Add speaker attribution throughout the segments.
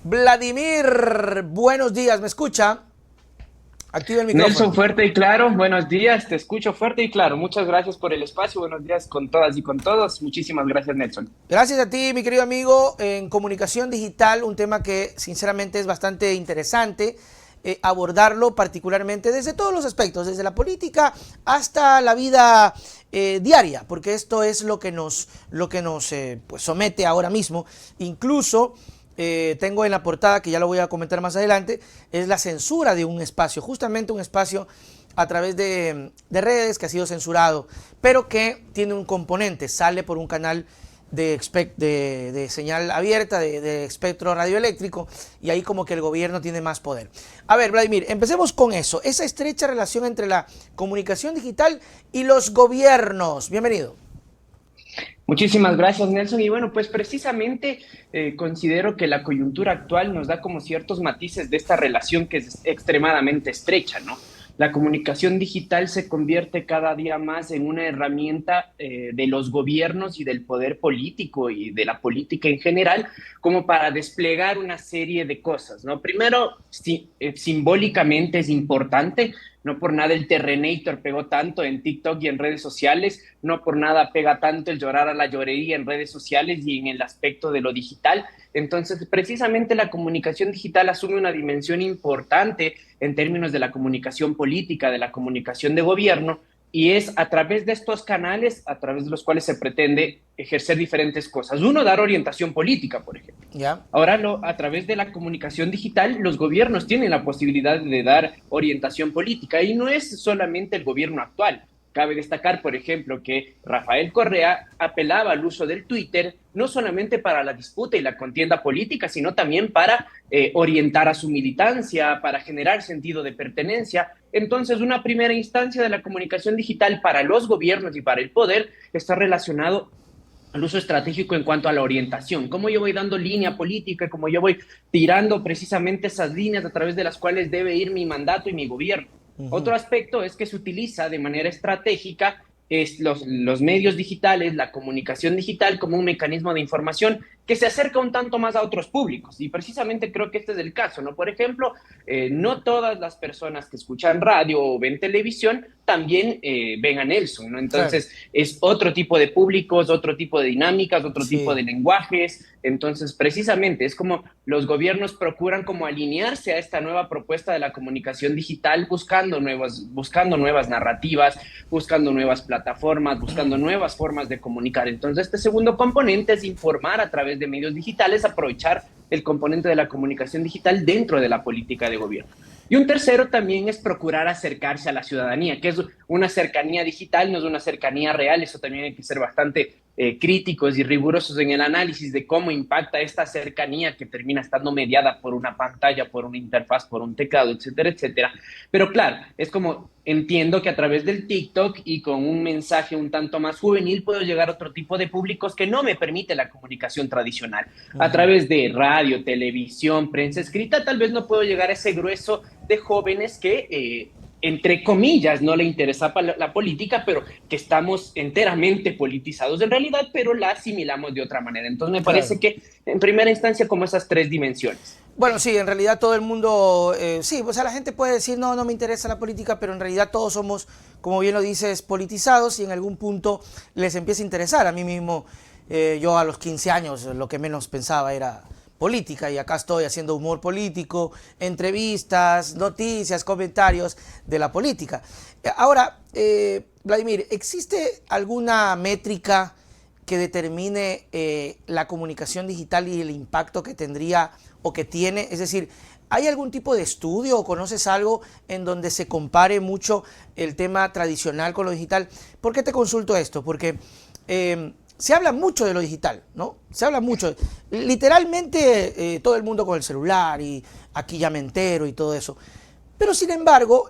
Speaker 1: Vladimir, buenos días, ¿me escucha? Activa el
Speaker 2: Nelson,
Speaker 1: micrófono.
Speaker 2: fuerte y claro, buenos días, te escucho fuerte y claro. Muchas gracias por el espacio, buenos días con todas y con todos. Muchísimas gracias, Nelson.
Speaker 1: Gracias a ti, mi querido amigo, en comunicación digital, un tema que sinceramente es bastante interesante abordarlo particularmente desde todos los aspectos, desde la política hasta la vida diaria, porque esto es lo que nos pues somete ahora mismo. Incluso tengo en la portada, que ya lo voy a comentar más adelante, es la censura de un espacio, justamente un espacio a través de redes que ha sido censurado, pero que tiene un componente, sale por un canal de señal abierta, de espectro radioeléctrico, y ahí como que el gobierno tiene más poder. A ver, Vladimir, empecemos con eso, esa estrecha relación entre la comunicación digital y los gobiernos. Bienvenido.
Speaker 2: Muchísimas gracias, Nelson. Y bueno, pues precisamente considero que la coyuntura actual nos da como ciertos matices de esta relación que es extremadamente estrecha, ¿no? La comunicación digital se convierte cada día más en una herramienta de los gobiernos y del poder político y de la política en general, como para desplegar una serie de cosas, ¿no? Primero, simbólicamente es importante. No por nada el Terrenator pegó tanto en TikTok y en redes sociales, no por nada pega tanto el llorar a la llorería en redes sociales y en el aspecto de lo digital. Entonces, precisamente la comunicación digital asume una dimensión importante en términos de la comunicación política, de la comunicación de gobierno, y es a través de estos canales a través de los cuales se pretende ejercer diferentes cosas. Uno, dar orientación política, por ejemplo.
Speaker 1: ¿Ya?
Speaker 2: Ahora, a través de la comunicación digital, los gobiernos tienen la posibilidad de dar orientación política y no es solamente el gobierno actual. Cabe destacar, por ejemplo, que Rafael Correa apelaba al uso del Twitter no solamente para la disputa y la contienda política, sino también para orientar a su militancia, para generar sentido de pertenencia. Entonces, una primera instancia de la comunicación digital para los gobiernos y para el poder está relacionado al uso estratégico en cuanto a la orientación, cómo yo voy dando línea política, cómo yo voy tirando precisamente esas líneas a través de las cuales debe ir mi mandato y mi gobierno.
Speaker 1: Uh -huh.
Speaker 2: Otro aspecto es que se utiliza de manera estratégica los medios digitales, la comunicación digital como un mecanismo de información que se acerca un tanto más a otros públicos. Y precisamente creo que este es el caso, ¿no? Por ejemplo, no todas las personas que escuchan radio o ven televisión también ven a Nelson, ¿no?
Speaker 1: Claro.
Speaker 2: Entonces, es otro tipo de públicos, otro tipo de dinámicas, otro tipo
Speaker 1: Sí.
Speaker 2: de lenguajes. Entonces, precisamente, es como los gobiernos procuran como alinearse a esta nueva propuesta de la comunicación digital, buscando nuevas narrativas, buscando nuevas plataformas, buscando nuevas formas de comunicar. Entonces, este segundo componente es informar a través de medios digitales, aprovechar el componente de la comunicación digital dentro de la política de gobierno. Y un tercero también es procurar acercarse a la ciudadanía, que es una cercanía digital, no es una cercanía real. Eso también hay que ser bastante críticos y rigurosos en el análisis de cómo impacta esta cercanía que termina estando mediada por una pantalla, por una interfaz, por un teclado, etcétera, etcétera. Pero claro, es como entiendo que a través del TikTok y con un mensaje un tanto más juvenil puedo llegar a otro tipo de públicos que no me permite la comunicación tradicional.
Speaker 1: Uh
Speaker 2: A
Speaker 1: -huh.
Speaker 2: través de radio, televisión, prensa escrita, tal vez no puedo llegar a ese grueso de jóvenes que entre comillas, no le interesa la política, pero que estamos enteramente politizados en realidad, pero la asimilamos de otra manera. Entonces me parece
Speaker 1: Claro.
Speaker 2: que en primera instancia como esas tres dimensiones.
Speaker 1: Bueno, sí, en realidad todo el mundo, sí, o sea, la gente puede decir, no, no me interesa la política, pero en realidad todos somos, como bien lo dices, politizados y en algún punto les empieza a interesar. A mí mismo, yo a los 15 años lo que menos pensaba era política y acá estoy haciendo humor político, entrevistas, noticias, comentarios de la política. Ahora, Vladimir, ¿existe alguna métrica que determine la comunicación digital y el impacto que tendría o que tiene? Es decir, ¿hay algún tipo de estudio o conoces algo en donde se compare mucho el tema tradicional con lo digital? ¿Por qué te consulto esto? Porque se habla mucho de lo digital, ¿no? Se habla mucho. Literalmente todo el mundo con el celular y aquí ya me entero y todo eso. Pero sin embargo,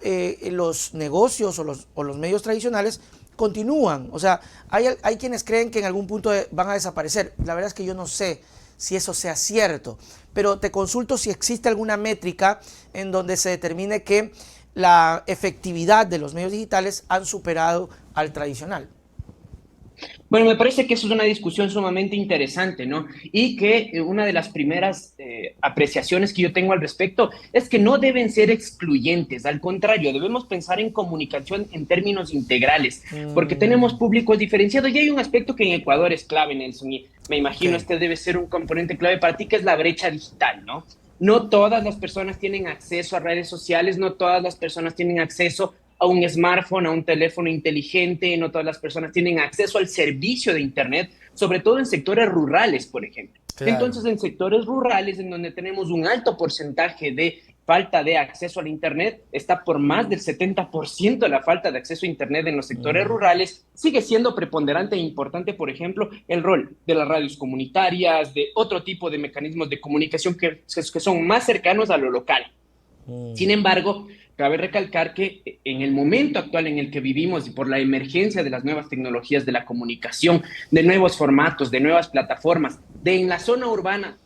Speaker 1: los negocios o los medios tradicionales continúan. O sea, hay quienes creen que en algún punto van a desaparecer. La verdad es que yo no sé si eso sea cierto, pero te consulto si existe alguna métrica en donde se determine que la efectividad de los medios digitales han superado al tradicional.
Speaker 2: Bueno, me parece que eso es una discusión sumamente interesante, ¿no? Y que una de las primeras apreciaciones que yo tengo al respecto es que no deben ser excluyentes, al contrario, debemos pensar en comunicación en términos integrales, porque tenemos
Speaker 1: Mm,
Speaker 2: públicos diferenciados y hay un aspecto que en Ecuador es clave, Nelson, y me
Speaker 1: ok,
Speaker 2: imagino este debe ser un componente clave para ti, que es la brecha digital, ¿no? No todas las personas tienen acceso a redes sociales, no todas las personas tienen acceso a un smartphone, a un teléfono inteligente, no todas las personas tienen acceso al servicio de Internet, sobre todo en sectores rurales, por ejemplo.
Speaker 1: claro.
Speaker 2: Entonces, en sectores rurales, en donde tenemos un alto porcentaje de falta de acceso al Internet, está por más del 70% de la falta de acceso a Internet en los sectores
Speaker 1: Mm,
Speaker 2: rurales, sigue siendo preponderante e importante, por ejemplo, el rol de las radios comunitarias, de otro tipo de mecanismos de comunicación que son más cercanos a lo local. Sin
Speaker 1: mm.
Speaker 2: embargo, cabe recalcar que en el momento actual en el que vivimos y por la emergencia de las nuevas tecnologías de la comunicación, de nuevos formatos, de nuevas plataformas, de en la zona urbana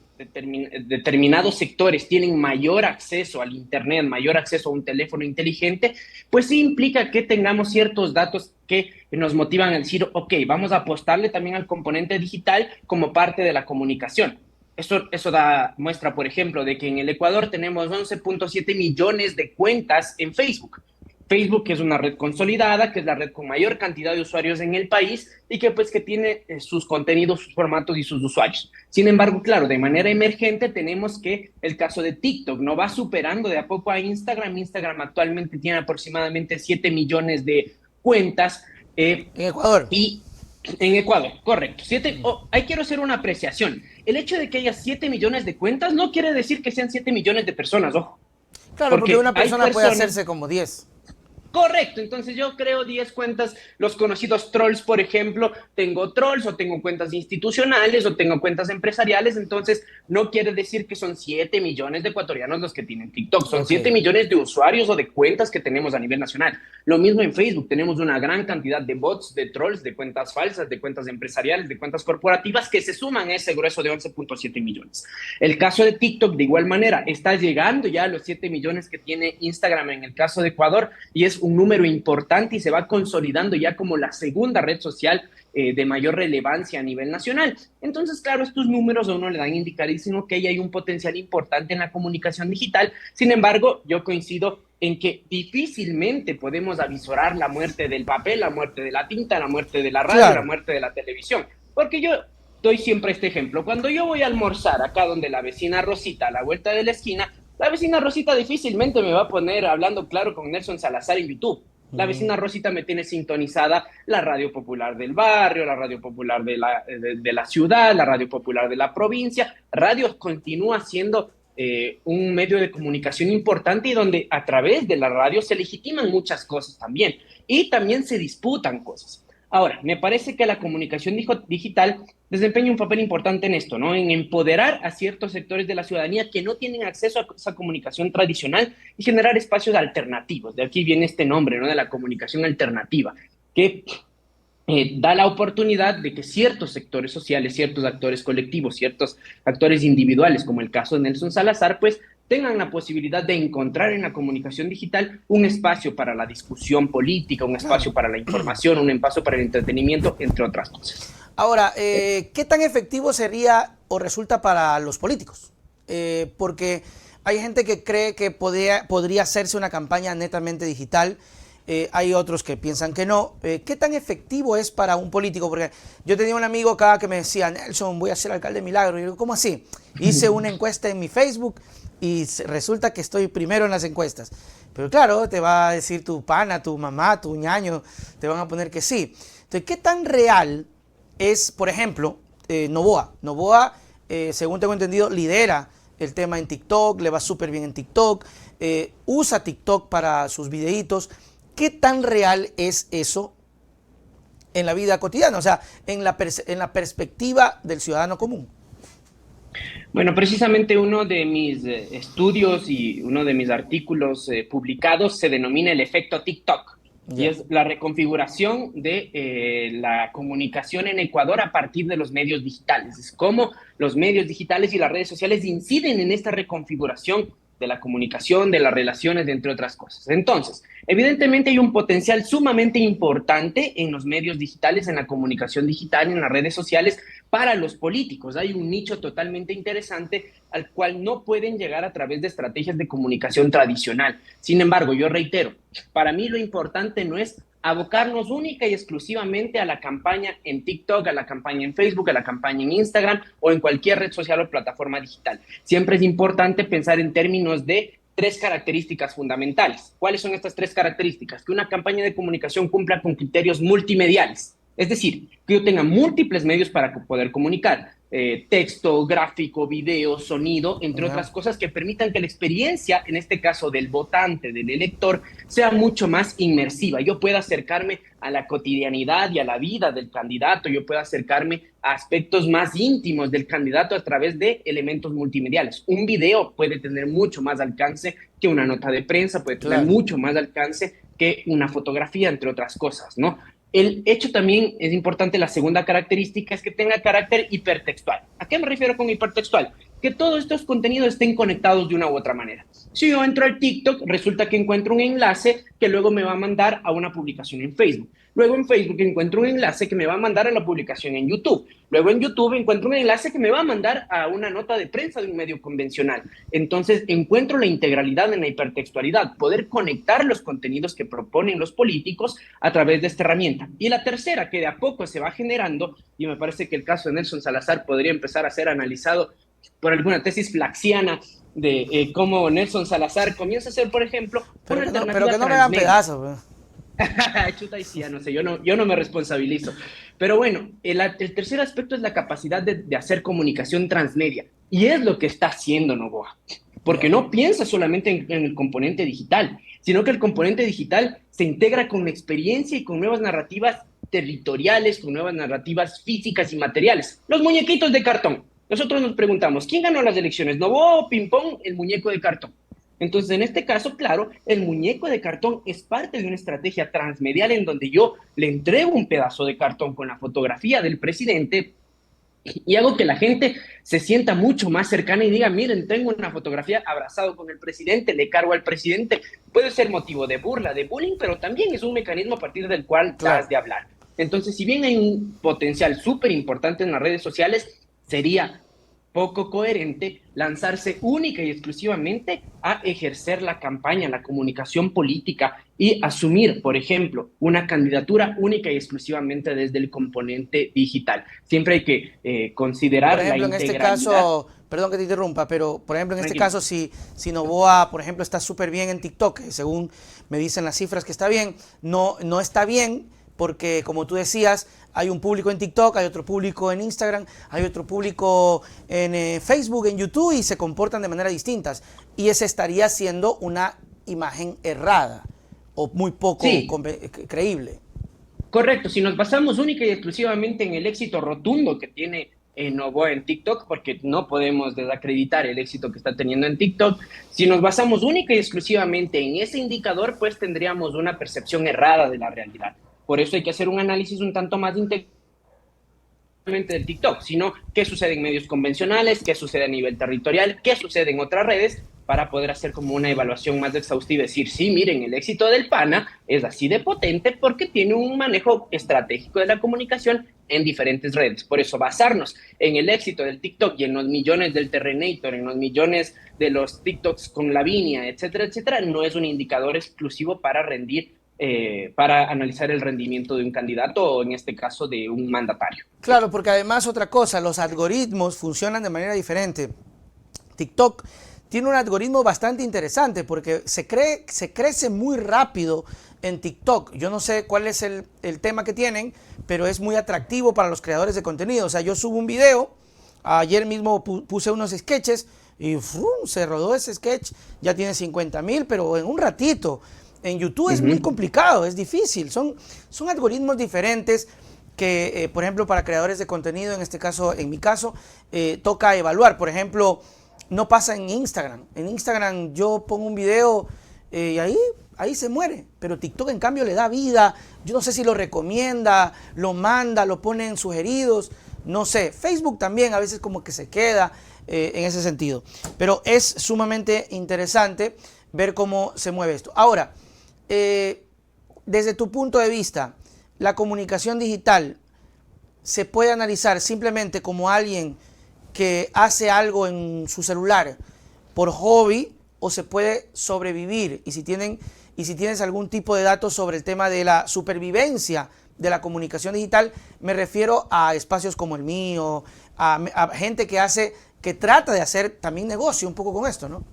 Speaker 2: determinados sectores tienen mayor acceso al Internet, mayor acceso a un teléfono inteligente, pues sí implica que tengamos ciertos datos que nos motivan a decir, ok, vamos a apostarle también al componente digital como parte de la comunicación. Eso da muestra, por ejemplo, de que en el Ecuador tenemos 11.7 millones de cuentas en Facebook. Facebook es una red consolidada, que es la red con mayor cantidad de usuarios en el país y que pues que tiene sus contenidos, sus formatos y sus usuarios. Sin embargo, claro, de manera emergente tenemos que el caso de TikTok no va superando de a poco a Instagram. Instagram actualmente tiene aproximadamente 7 millones de cuentas
Speaker 1: En Ecuador.
Speaker 2: y en Ecuador, correcto. Ahí quiero hacer una apreciación. El hecho de que haya 7 millones de cuentas no quiere decir que sean 7 millones de personas, ojo,
Speaker 1: Claro, porque
Speaker 2: porque
Speaker 1: una
Speaker 2: hay
Speaker 1: persona puede
Speaker 2: personas.
Speaker 1: hacerse como 10.
Speaker 2: Correcto, entonces yo creo 10 cuentas, los conocidos trolls, por ejemplo, tengo trolls o tengo cuentas institucionales o tengo cuentas empresariales, entonces no quiere decir que son 7 millones de ecuatorianos los que tienen TikTok, son
Speaker 1: Ok.
Speaker 2: 7 millones de usuarios o de cuentas que tenemos a nivel nacional. Lo mismo en Facebook, tenemos una gran cantidad de bots, de trolls, de cuentas falsas, de cuentas empresariales, de cuentas corporativas que se suman a ese grueso de 11.7 millones. El caso de TikTok, de igual manera, está llegando ya a los 7 millones que tiene Instagram en el caso de Ecuador y es un número importante y se va consolidando ya como la segunda red social de mayor relevancia a nivel nacional. Entonces, claro, estos números a uno le dan indicadísimo que hay un potencial importante en la comunicación digital. Sin embargo, yo coincido en que difícilmente podemos avisorar la muerte del papel, la muerte de la tinta, la muerte de la radio, la
Speaker 1: Claro.
Speaker 2: muerte de la televisión. Porque yo doy siempre este ejemplo. Cuando yo voy a almorzar acá donde la vecina Rosita, a la vuelta de la esquina, la vecina Rosita difícilmente me va a poner hablando claro con Nelson Salazar en YouTube. La vecina
Speaker 1: Mm,
Speaker 2: Rosita me tiene sintonizada la radio popular del barrio, la radio popular de la ciudad, la radio popular de la provincia. Radio continúa siendo un medio de comunicación importante y donde a través de la radio se legitiman muchas cosas también y también se disputan cosas. Ahora, me parece que la comunicación digital desempeña un papel importante en esto, ¿no? En empoderar a ciertos sectores de la ciudadanía que no tienen acceso a esa comunicación tradicional y generar espacios alternativos. De aquí viene este nombre, ¿no? De la comunicación alternativa, que da la oportunidad de que ciertos sectores sociales, ciertos actores colectivos, ciertos actores individuales, como el caso de Nelson Salazar, pues tengan la posibilidad de encontrar en la comunicación digital un espacio para la discusión política, un espacio
Speaker 1: claro.
Speaker 2: para la información, un espacio para el entretenimiento, entre otras cosas.
Speaker 1: Ahora, ¿qué tan efectivo sería o resulta para los políticos? Porque hay gente que cree que podría hacerse una campaña netamente digital. Hay otros que piensan que no. ¿Qué tan efectivo es para un político? Porque yo tenía un amigo acá que me decía, Nelson, voy a ser alcalde de Milagro. Y yo digo, ¿cómo así? Hice una encuesta en mi Facebook y resulta que estoy primero en las encuestas. Pero claro, te va a decir tu pana, tu mamá, tu ñaño, te van a poner que sí. Entonces, ¿qué tan real es, por ejemplo, Novoa? Novoa, según tengo entendido, lidera el tema en TikTok, le va súper bien en TikTok, usa TikTok para sus videitos. ¿Qué tan real es eso en la vida cotidiana? O sea, en la perspectiva del ciudadano común.
Speaker 2: Bueno, precisamente uno de mis estudios y uno de mis artículos publicados se denomina el efecto TikTok y
Speaker 1: Ya.
Speaker 2: es la reconfiguración de la comunicación en Ecuador a partir de los medios digitales. Es cómo los medios digitales y las redes sociales inciden en esta reconfiguración de la comunicación, de las relaciones, entre otras cosas. Entonces, evidentemente hay un potencial sumamente importante en los medios digitales, en la comunicación digital, en las redes sociales, para los políticos. Hay un nicho totalmente interesante al cual no pueden llegar a través de estrategias de comunicación tradicional. Sin embargo, yo reitero, para mí lo importante no es abocarnos única y exclusivamente a la campaña en TikTok, a la campaña en Facebook, a la campaña en Instagram o en cualquier red social o plataforma digital. Siempre es importante pensar en términos de tres características fundamentales. ¿Cuáles son estas tres características? Que una campaña de comunicación cumpla con criterios multimediales, es decir, que yo tenga múltiples medios para poder comunicar. Texto, gráfico, video, sonido, entre otras cosas que permitan que la experiencia, en este caso del votante, del elector, sea mucho más inmersiva. Yo pueda acercarme a la cotidianidad y a la vida del candidato, yo pueda acercarme a aspectos más íntimos del candidato a través de elementos multimediales. Un video puede tener mucho más alcance que una nota de prensa, puede tener mucho más alcance que una fotografía, entre otras cosas, ¿no? El hecho también es importante, la segunda característica es que tenga carácter hipertextual. ¿A qué me refiero con hipertextual? Que todos estos contenidos estén conectados de una u otra manera. Si yo entro al TikTok, resulta que encuentro un enlace que luego me va a mandar a una publicación en Facebook. Luego en Facebook encuentro un enlace que me va a mandar a la publicación en YouTube. Luego en YouTube encuentro un enlace que me va a mandar a una nota de prensa de un medio convencional. Entonces encuentro la integralidad en la hipertextualidad, poder conectar los contenidos que proponen los políticos a través de esta herramienta. Y la tercera, que de a poco se va generando, y me parece que el caso de Nelson Salazar podría empezar a ser analizado por alguna tesis flaxiana de cómo Nelson Salazar comienza a ser, por ejemplo,
Speaker 1: pero que no me hagan pedazos.
Speaker 2: Chuta, y sí, ya no sé, yo no me responsabilizo. Pero bueno, el tercer aspecto es la capacidad de hacer comunicación transmedia. Y es lo que está haciendo Novoa. Porque no piensa solamente en el componente digital, sino que el componente digital se integra con la experiencia y con nuevas narrativas territoriales, con nuevas narrativas físicas y materiales. Los muñequitos de cartón. Nosotros nos preguntamos, ¿quién ganó las elecciones? ¿Novoa o Pimpón? El muñeco de cartón. Entonces, en este caso, claro, el muñeco de cartón es parte de una estrategia transmedial en donde yo le entrego un pedazo de cartón con la fotografía del presidente y hago que la gente se sienta mucho más cercana y diga, miren, tengo una fotografía abrazado con el presidente, le cargo al presidente. Puede ser motivo de burla, de bullying, pero también es un mecanismo a partir del cual has de hablar. Entonces, si bien hay un potencial súper importante en las redes sociales, sería poco coherente lanzarse única y exclusivamente a ejercer la campaña, la comunicación política y asumir, por ejemplo, una candidatura única y exclusivamente desde el componente digital. Siempre hay que considerar
Speaker 1: por ejemplo,
Speaker 2: la
Speaker 1: en
Speaker 2: integralidad.
Speaker 1: este caso, perdón que te interrumpa, pero por ejemplo, en este caso, si Novoa, por ejemplo, está súper bien en TikTok, según me dicen las cifras que está bien, no está bien porque, como tú decías, hay un público en TikTok, hay otro público en Instagram, hay otro público en Facebook, en YouTube, y se comportan de manera distintas. Y ese estaría siendo una imagen errada o muy poco creíble.
Speaker 2: Correcto, si nos basamos única y exclusivamente en el éxito rotundo que tiene Novoa en TikTok, porque no podemos desacreditar el éxito que está teniendo en TikTok, si nos basamos única y exclusivamente en ese indicador, pues tendríamos una percepción errada de la realidad. Por eso hay que hacer un análisis un tanto más integral del TikTok, sino qué sucede en medios convencionales, qué sucede a nivel territorial, qué sucede en otras redes, para poder hacer como una evaluación más exhaustiva y decir, sí, miren, el éxito del PANA es así de potente porque tiene un manejo estratégico de la comunicación en diferentes redes. Por eso basarnos en el éxito del TikTok y en los millones del Terrenator, en los millones de los TikToks con Lavinia, etcétera, etcétera, no es un indicador exclusivo para rendir, para analizar el rendimiento de un candidato o en este caso de un mandatario.
Speaker 1: Claro, porque además otra cosa, los algoritmos funcionan de manera diferente. TikTok tiene un algoritmo bastante interesante porque se crece muy rápido en TikTok. Yo no sé cuál es el tema que tienen, pero es muy atractivo para los creadores de contenido. O sea, yo subo un video, ayer mismo puse unos sketches y se rodó ese sketch, ya tiene 50,000, pero en un ratito. En YouTube es muy complicado, es difícil. Son algoritmos diferentes que, por ejemplo, para creadores de contenido, en este caso, en mi caso, toca evaluar. Por ejemplo, no pasa en Instagram. En Instagram yo pongo un video y ahí se muere. Pero TikTok, en cambio, le da vida. Yo no sé si lo recomienda, lo manda, lo pone en sugeridos. No sé. Facebook también a veces como que se queda. en ese sentido. Pero es sumamente interesante ver cómo se mueve esto. Ahora, desde tu punto de vista, la comunicación digital se puede analizar simplemente como alguien que hace algo en su celular por hobby, o se puede sobrevivir, y si tienes algún tipo de datos sobre el tema de la supervivencia de la comunicación digital, me refiero a espacios como el mío, a gente que trata de hacer también negocio un poco con esto, ¿no?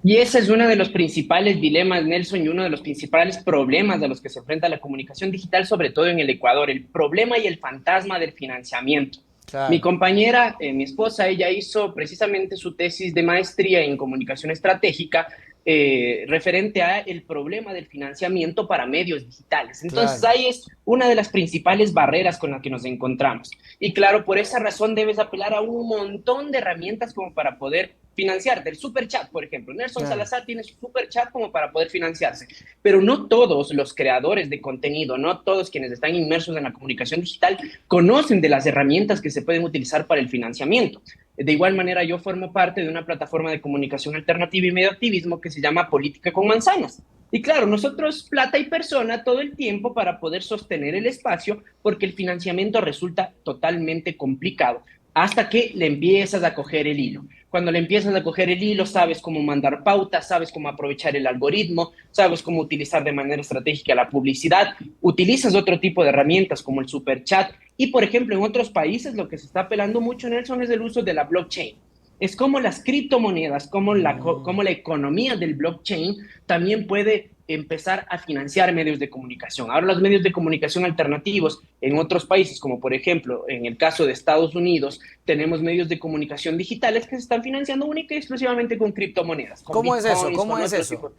Speaker 2: Y ese es uno de los principales dilemas, Nelson, y uno de los principales problemas a los que se enfrenta la comunicación digital, sobre todo en el Ecuador, el problema y el fantasma del financiamiento. Mi
Speaker 1: Claro.
Speaker 2: compañera, mi esposa, ella hizo precisamente su tesis de maestría en comunicación estratégica referente a el problema del financiamiento para medios digitales. Entonces,
Speaker 1: Claro.
Speaker 2: ahí es una de las principales barreras con las que nos encontramos. Y claro, por esa razón debes apelar a un montón de herramientas como para poder financiarte. El super chat, por ejemplo. Nelson
Speaker 1: Claro.
Speaker 2: Salazar tiene su super chat como para poder financiarse. Pero no todos los creadores de contenido, no todos quienes están inmersos en la comunicación digital conocen de las herramientas que se pueden utilizar para el financiamiento. De igual manera, yo formo parte de una plataforma de comunicación alternativa y medio activismo que se llama Política con Manzanas. Y claro, nosotros, plata y persona, todo el tiempo para poder sostener el espacio, porque el financiamiento resulta totalmente complicado hasta que le empiezas a coger el hilo. Cuando le empiezas a coger el hilo, sabes cómo mandar pautas, sabes cómo aprovechar el algoritmo, sabes cómo utilizar de manera estratégica la publicidad, utilizas otro tipo de herramientas como el super chat. Y, por ejemplo, en otros países lo que se está apelando mucho, Nelson, es el uso de la blockchain. Es como las criptomonedas, como la economía del blockchain también puede empezar a financiar medios de comunicación. Ahora los medios de comunicación alternativos en otros países, como por ejemplo en el caso de Estados Unidos, tenemos medios de comunicación digitales que se están financiando única y exclusivamente con criptomonedas, con
Speaker 1: ¿Cómo es eso?
Speaker 2: bitcoins,
Speaker 1: ¿Cómo
Speaker 2: con
Speaker 1: es
Speaker 2: otros
Speaker 1: eso?
Speaker 2: tipos.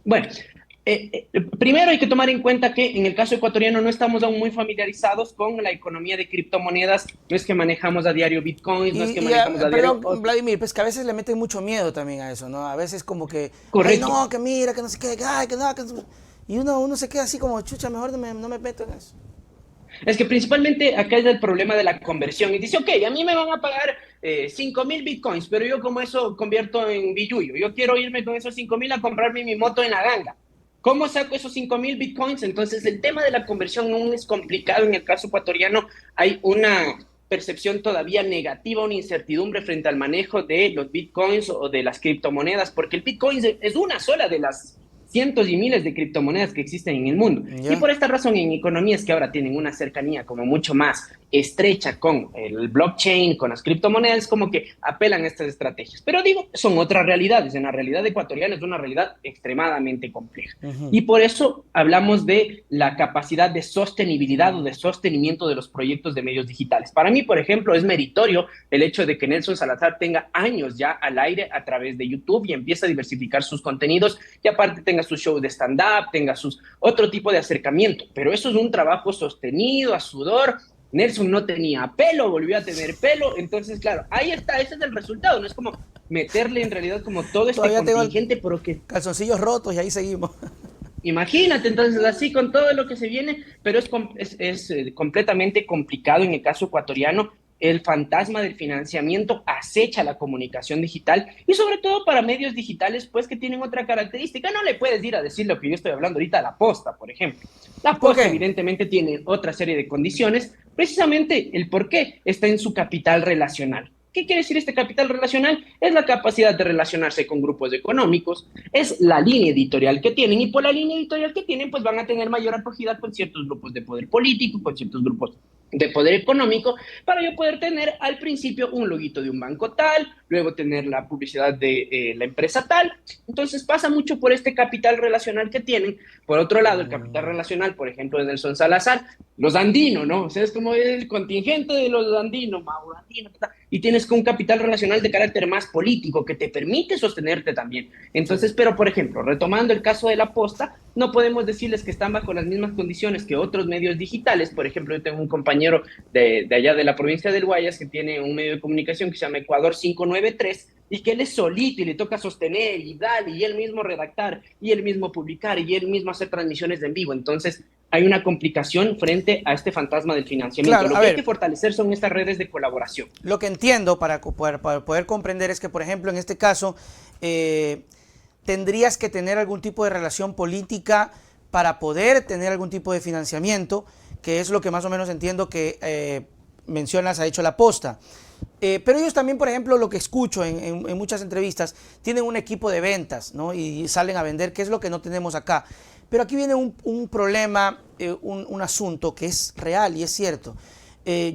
Speaker 2: Bueno, primero hay que tomar en cuenta que en el caso ecuatoriano no estamos aún muy familiarizados con la economía de criptomonedas, no es que manejamos a diario bitcoins, no es que manejamos a diario...
Speaker 1: Perdón, Vladimir, pues que a veces le meten mucho miedo también a eso, ¿no? A veces como que, ay,
Speaker 2: Correcto.
Speaker 1: no, que mira, que no sé qué, que, ay, que no, que... Y uno se queda así como, chucha, mejor no me meto en eso.
Speaker 2: Es que principalmente acá es el problema de la conversión. Y dice, ok, a mí me van a pagar 5.000 bitcoins, pero yo como eso convierto en billuyo. Yo quiero irme con esos 5.000 a comprarme mi moto en la ganga. ¿Cómo saco esos 5.000 bitcoins? Entonces, el tema de la conversión aún es complicado. En el caso ecuatoriano hay una percepción todavía negativa, una incertidumbre frente al manejo de los bitcoins o de las criptomonedas, porque el bitcoin es una sola de las cientos y miles de criptomonedas que existen en el mundo. Y
Speaker 1: Ya.
Speaker 2: por esta razón, en economías que ahora tienen una cercanía como mucho más estrecha con el blockchain, con las criptomonedas, como que apelan a estas estrategias. Pero digo, son otras realidades. En la realidad ecuatoriana es una realidad extremadamente compleja.
Speaker 1: Ujú.
Speaker 2: Y por eso hablamos de la capacidad de sostenibilidad o de sostenimiento de los proyectos de medios digitales. Para mí, por ejemplo, es meritorio el hecho de que Nelson Salazar tenga años ya al aire a través de YouTube y empiece a diversificar sus contenidos y aparte tenga su show de stand-up, tenga sus otro tipo de acercamiento. Pero eso es un trabajo sostenido, a sudor. Nelson no tenía pelo, volvió a tener pelo. Entonces, claro, ahí está, ese es el resultado. No es como meterle en realidad como todo este
Speaker 1: Todavía tengo el
Speaker 2: contingente, pero que
Speaker 1: calzoncillos rotos y ahí seguimos.
Speaker 2: imagínate, entonces así con todo lo que se viene, pero es completamente complicado en el caso ecuatoriano. El fantasma del financiamiento acecha la comunicación digital y sobre todo para medios digitales, pues que tienen otra característica. No le puedes ir a decir lo que yo estoy hablando ahorita a La Posta, por ejemplo. La
Speaker 1: ¿Por
Speaker 2: Posta
Speaker 1: qué?
Speaker 2: evidentemente tiene otra serie de condiciones. Precisamente el por qué está en su capital relacional. ¿Qué quiere decir este capital relacional? Es la capacidad de relacionarse con grupos económicos, es la línea editorial que tienen y por la línea editorial que tienen pues van a tener mayor acogida con ciertos grupos de poder político, con ciertos grupos de poder económico, para yo poder tener al principio un loguito de un banco tal, luego tener la publicidad de la empresa tal. Entonces pasa mucho por este capital relacional que tienen. Por otro lado, el capital relacional, por ejemplo, de Nelson Salazar, los andinos, ¿no? O sea, es como el contingente de los andinos, Mauro Andino, y tienes un capital relacional de carácter más político que te permite sostenerte también.
Speaker 1: Sí.
Speaker 2: Entonces, pero por ejemplo, retomando el caso de La Posta, no podemos decirles que están bajo las mismas condiciones que otros medios digitales. Por ejemplo, yo tengo un compañero de allá de la provincia del Guayas que tiene un medio de comunicación que se llama Ecuador 593 y que él es solito y le toca sostener y dar y él mismo redactar y él mismo publicar y él mismo hacer transmisiones de en vivo. Entonces, hay una complicación frente a este fantasma del financiamiento.
Speaker 1: Claro,
Speaker 2: Lo que hay que fortalecer son estas redes de colaboración.
Speaker 1: Lo que entiendo para poder comprender es que, por ejemplo, en este caso, tendrías que tener algún tipo de relación política para poder tener algún tipo de financiamiento, que es lo que más o menos entiendo que mencionas, ha hecho la Posta. Pero ellos también, por ejemplo, lo que escucho en muchas entrevistas, tienen un equipo de ventas, ¿no? Y salen a vender, que es lo que no tenemos acá. Pero aquí viene un problema, un asunto que es real y es cierto.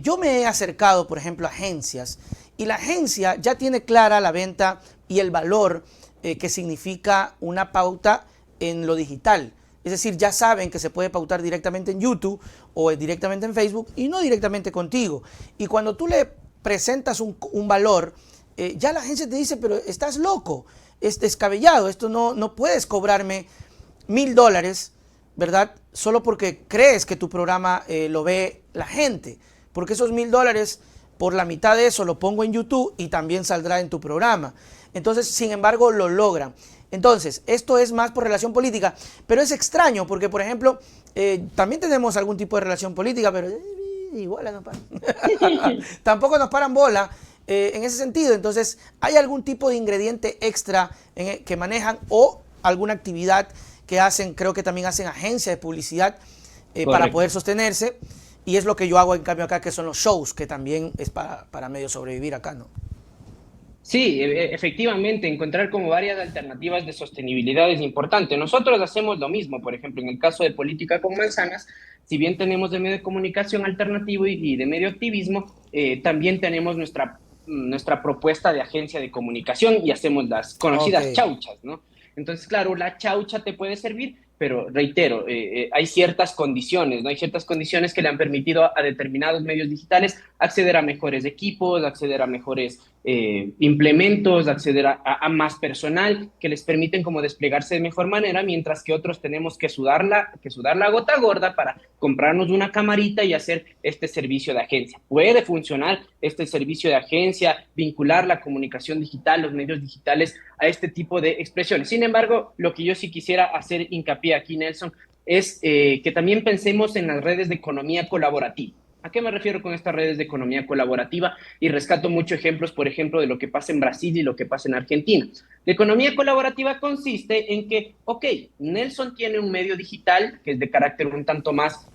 Speaker 1: Yo me he acercado, por ejemplo, a agencias, y la agencia ya tiene clara la venta y el valor que significa una pauta en lo digital. Es decir, ya saben que se puede pautar directamente en YouTube o directamente en Facebook y no directamente contigo. Y cuando tú le presentas un valor, ya la agencia te dice, pero estás loco, es descabellado, esto no puedes cobrarme $1000, ¿verdad? Solo porque crees que tu programa lo ve la gente. Porque esos $1000, por la mitad de eso lo pongo en YouTube y también saldrá en tu programa. Entonces, sin embargo, lo logran. Entonces, esto es más por relación política, pero es extraño porque, por ejemplo, también tenemos algún tipo de relación política, pero igual no paran. Tampoco nos paran bola en ese sentido. Entonces, ¿hay algún tipo de ingrediente extra que manejan o alguna actividad que hacen? Creo que también hacen agencias de publicidad para poder sostenerse, y es lo que yo hago en cambio acá, que son los shows, que también es para medio sobrevivir acá, ¿no?
Speaker 2: Sí, efectivamente, encontrar como varias alternativas de sostenibilidad es importante. Nosotros hacemos lo mismo, por ejemplo, en el caso de Política con Manzanas, si bien tenemos de medio de comunicación alternativo y de medio activismo, también tenemos nuestra propuesta de agencia de comunicación y hacemos las conocidas chauchas, ¿no? Entonces, claro, la chaucha te puede servir, pero reitero, hay ciertas condiciones, ¿no? Hay ciertas condiciones que le han permitido a determinados medios digitales acceder a mejores equipos, acceder a mejores implementos, acceder a más personal que les permiten como desplegarse de mejor manera, mientras que otros tenemos que sudar la gota gorda para comprarnos una camarita y hacer este servicio de agencia. Puede funcionar este servicio de agencia, vincular la comunicación digital, los medios digitales a este tipo de expresiones. Sin embargo, lo que yo sí quisiera hacer hincapié aquí, Nelson, es que también pensemos en las redes de economía colaborativa. ¿A qué me refiero con estas redes de economía colaborativa? Y rescato muchos ejemplos, por ejemplo, de lo que pasa en Brasil y lo que pasa en Argentina. La economía colaborativa consiste en que, ok, Nelson tiene un medio digital que es de carácter un tanto más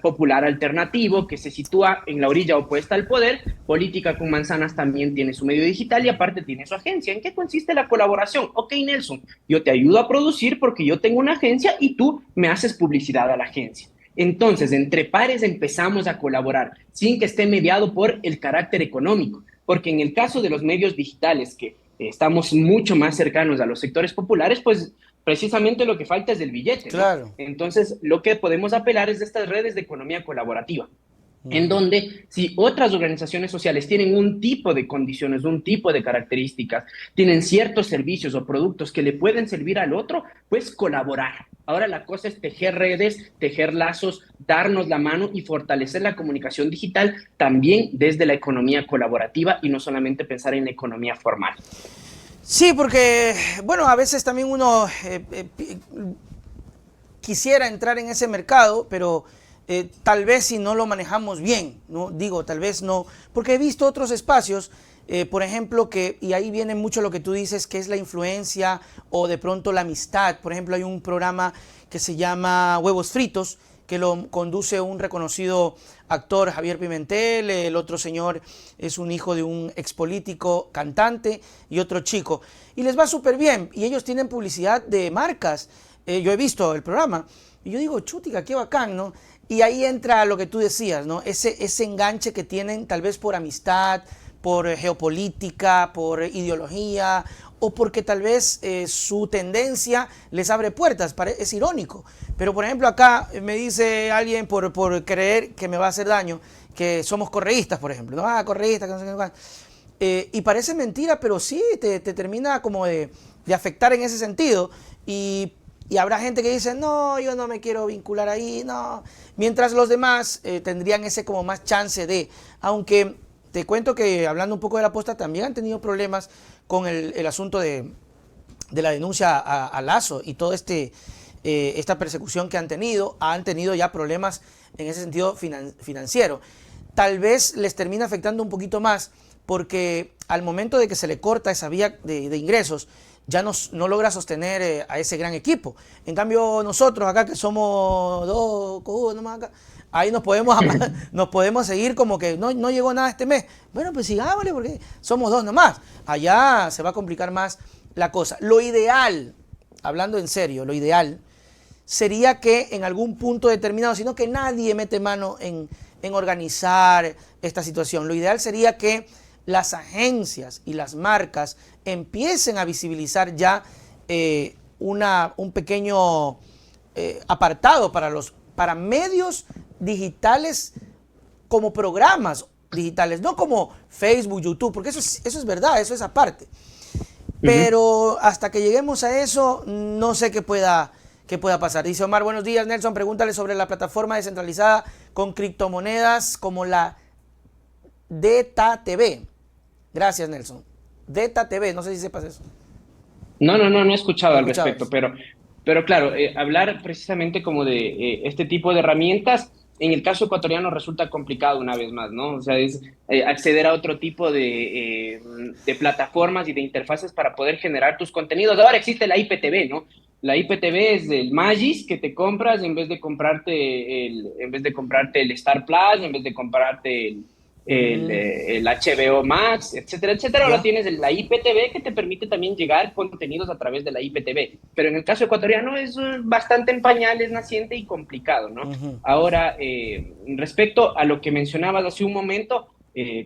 Speaker 2: popular alternativo, que se sitúa en la orilla opuesta al poder. Política con Manzanas también tiene su medio digital y aparte tiene su agencia. ¿En qué consiste la colaboración? Ok, Nelson, yo te ayudo a producir porque yo tengo una agencia y tú me haces publicidad a la agencia. Entonces, entre pares empezamos a colaborar sin que esté mediado por el carácter económico, porque en el caso de los medios digitales, que estamos mucho más cercanos a los sectores populares, pues precisamente lo que falta es el billete, ¿no?
Speaker 1: Claro.
Speaker 2: Entonces, lo que podemos apelar es de estas redes de economía colaborativa, en donde si otras organizaciones sociales tienen un tipo de condiciones, un tipo de características, tienen ciertos servicios o productos que le pueden servir al otro, pues colaborar. Ahora la cosa es tejer redes, tejer lazos, darnos la mano y fortalecer la comunicación digital también desde la economía colaborativa y no solamente pensar en la economía formal.
Speaker 1: Sí, porque, bueno, a veces también uno quisiera entrar en ese mercado, pero tal vez si no lo manejamos bien, ¿no? Digo, tal vez no, porque he visto otros espacios, por ejemplo, y ahí viene mucho lo que tú dices, que es la influencia o de pronto la amistad. Por ejemplo, hay un programa que se llama Huevos Fritos, que lo conduce un reconocido actor, Javier Pimentel. El otro señor es un hijo de un expolítico, cantante, y otro chico. Y les va súper bien, y ellos tienen publicidad de marcas. Yo he visto el programa, y yo digo, chutica, qué bacán, ¿no? Y ahí entra lo que tú decías, ¿no? Ese enganche que tienen tal vez por amistad, por geopolítica, por ideología, o porque tal vez su tendencia les abre puertas. Es irónico. Pero, por ejemplo, acá me dice alguien por creer que me va a hacer daño, que somos correístas, por ejemplo. No, correístas, que no sé qué. Y parece mentira, pero sí te termina como de afectar en ese sentido. Y habrá gente que dice, no, yo no me quiero vincular ahí, no. Mientras los demás tendrían ese como más chance de, aunque te cuento que hablando un poco de la Posta, también han tenido problemas con el asunto de la denuncia a Lazo y todo este esta persecución que han tenido ya problemas en ese sentido financiero. Tal vez les termina afectando un poquito más porque al momento de que se le corta esa vía de ingresos, ya no logra sostener a ese gran equipo. En cambio nosotros acá que somos dos cojudos nomás acá, ahí nos podemos seguir como que no llegó nada este mes. Bueno, pues sigámosle porque somos dos nomás. Allá se va a complicar más la cosa. Lo ideal, hablando en serio, lo ideal sería que en algún punto determinado, sino que nadie mete mano en organizar esta situación. Lo ideal sería que las agencias y las marcas empiecen a visibilizar ya un pequeño apartado para medios digitales como programas digitales, no como Facebook, YouTube, porque eso es verdad, eso es aparte. Pero hasta que lleguemos a eso, no sé qué pueda pasar. Dice Omar, buenos días, Nelson, pregúntale sobre la plataforma descentralizada con criptomonedas como la DETA-TV. Gracias, Nelson. DETA-TV, no sé si sepas eso.
Speaker 2: No he escuchado al respecto, pero claro, hablar precisamente como de este tipo de herramientas, en el caso ecuatoriano resulta complicado una vez más, ¿no? O sea, es acceder a otro tipo de plataformas y de interfaces para poder generar tus contenidos. Ahora existe la IPTV, ¿no? La IPTV es del Magis que te compras en vez de comprarte el Star Plus, en vez de comprarte el HBO Max, etcétera, etcétera. Ahora tienes la IPTV que te permite también llegar contenidos a través de la IPTV. Pero en el caso ecuatoriano es bastante en pañales, naciente y complicado, ¿no? Ahora, respecto a lo que mencionabas hace un momento,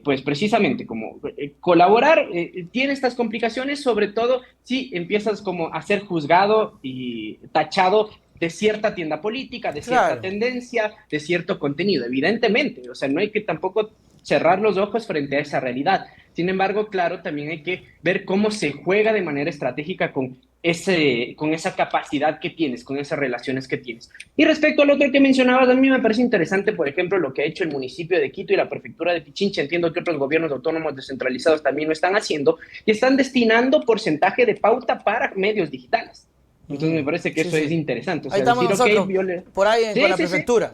Speaker 2: pues precisamente como colaborar tiene estas complicaciones, sobre todo si empiezas como a ser juzgado y tachado de cierta tienda política, de cierta tendencia, de cierto contenido, evidentemente. O sea, no hay que tampoco cerrar los ojos frente a esa realidad. Sin embargo, claro, también hay que ver cómo se juega de manera estratégica con esa capacidad que tienes, con esas relaciones que tienes. Y respecto al otro que mencionabas, a mí me parece interesante, por ejemplo, lo que ha hecho el municipio de Quito y la prefectura de Pichincha. Entiendo que otros gobiernos autónomos descentralizados también lo están haciendo y están destinando porcentaje de pauta para medios digitales. Entonces me parece que eso es interesante. O sea,
Speaker 1: ahí estamos
Speaker 2: decir,
Speaker 1: nosotros, por ahí con la prefectura.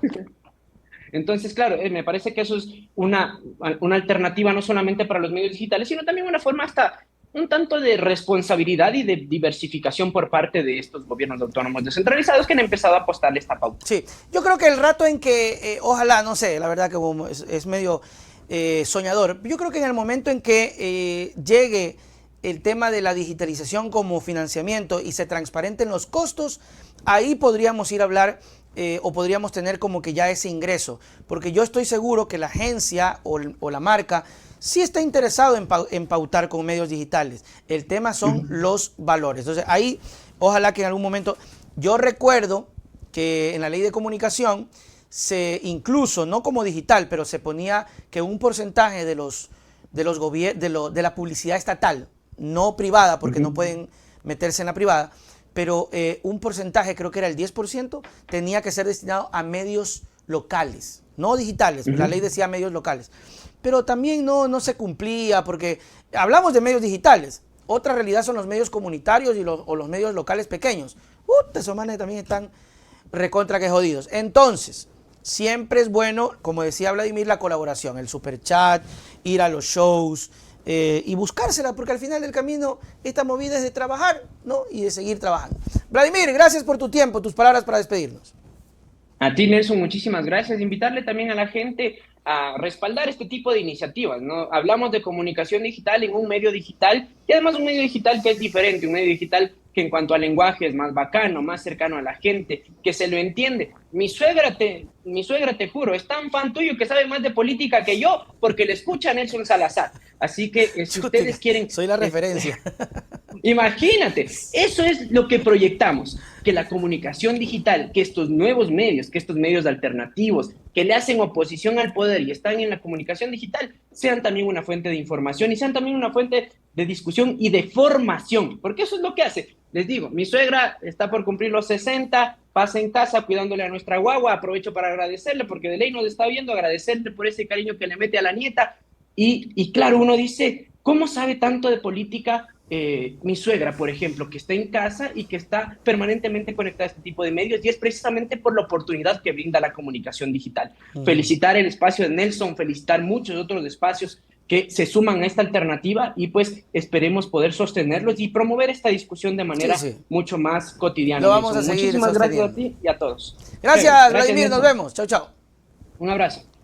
Speaker 2: Entonces, claro, me parece que eso es una alternativa no solamente para los medios digitales, sino también una forma hasta un tanto de responsabilidad y de diversificación por parte de estos gobiernos autónomos descentralizados que han empezado a apostarle esta pauta.
Speaker 1: Sí, yo creo que el rato en que, ojalá, no sé, la verdad que es medio soñador, yo creo que en el momento en que llegue el tema de la digitalización como financiamiento y se transparenten los costos, ahí podríamos ir a hablar o podríamos tener como que ya ese ingreso, porque yo estoy seguro que la agencia o la marca sí está interesado en pautar con medios digitales. El tema son los valores. Entonces ahí, ojalá que en algún momento, yo recuerdo que en la ley de comunicación incluso, no como digital, pero se ponía que un porcentaje de la publicidad estatal, no privada, porque no pueden meterse en la privada, pero un porcentaje, creo que era el 10%, tenía que ser destinado a medios locales, no digitales. La ley decía medios locales. Pero también no se cumplía, porque hablamos de medios digitales. Otra realidad son los medios comunitarios o los medios locales pequeños. Esos manes también están recontra que jodidos. Entonces, siempre es bueno, como decía Vladimir, la colaboración, el superchat, ir a los shows y buscársela, porque al final del camino esta movida es de trabajar, ¿no? Y de seguir trabajando. Vladimir, gracias por tu tiempo, tus palabras para despedirnos.
Speaker 2: A ti, Nelson, muchísimas gracias. Invitarle también a la gente a respaldar este tipo de iniciativas, ¿no? Hablamos de comunicación digital en un medio digital y además un medio digital que es diferente, un medio digital que en cuanto al lenguaje es más bacano, más cercano a la gente, que se lo entiende. Mi suegra, te juro, es tan fan tuyo que sabe más de política que yo porque le escucha a Nelson Salazar. Así que si ustedes quieren...
Speaker 1: Soy la referencia.
Speaker 2: Imagínate, eso es lo que proyectamos, que la comunicación digital, que estos nuevos medios, que estos medios alternativos, que le hacen oposición al poder y están en la comunicación digital, sean también una fuente de información y sean también una fuente de discusión y de formación, porque eso es lo que hace. Les digo, mi suegra está por cumplir los 60, pasa en casa cuidándole a nuestra guagua, aprovecho para agradecerle, porque de ley nos está viendo, agradecerle por ese cariño que le mete a la nieta, y claro, uno dice, ¿cómo sabe tanto de política mi suegra, por ejemplo, que está en casa y que está permanentemente conectada a este tipo de medios, y es precisamente por la oportunidad que brinda la comunicación digital. Felicitar el espacio de Nelson, felicitar muchos otros espacios que se suman a esta alternativa, y pues esperemos poder sostenerlos y promover esta discusión de manera mucho más cotidiana.
Speaker 1: Lo vamos a seguir
Speaker 2: Muchísimas
Speaker 1: sosteniendo.
Speaker 2: gracias a ti y a todos.
Speaker 1: Gracias,
Speaker 2: Gracias,
Speaker 1: Vladimir,
Speaker 2: Nelson.
Speaker 1: nos vemos. Chau, chau.
Speaker 2: Un abrazo.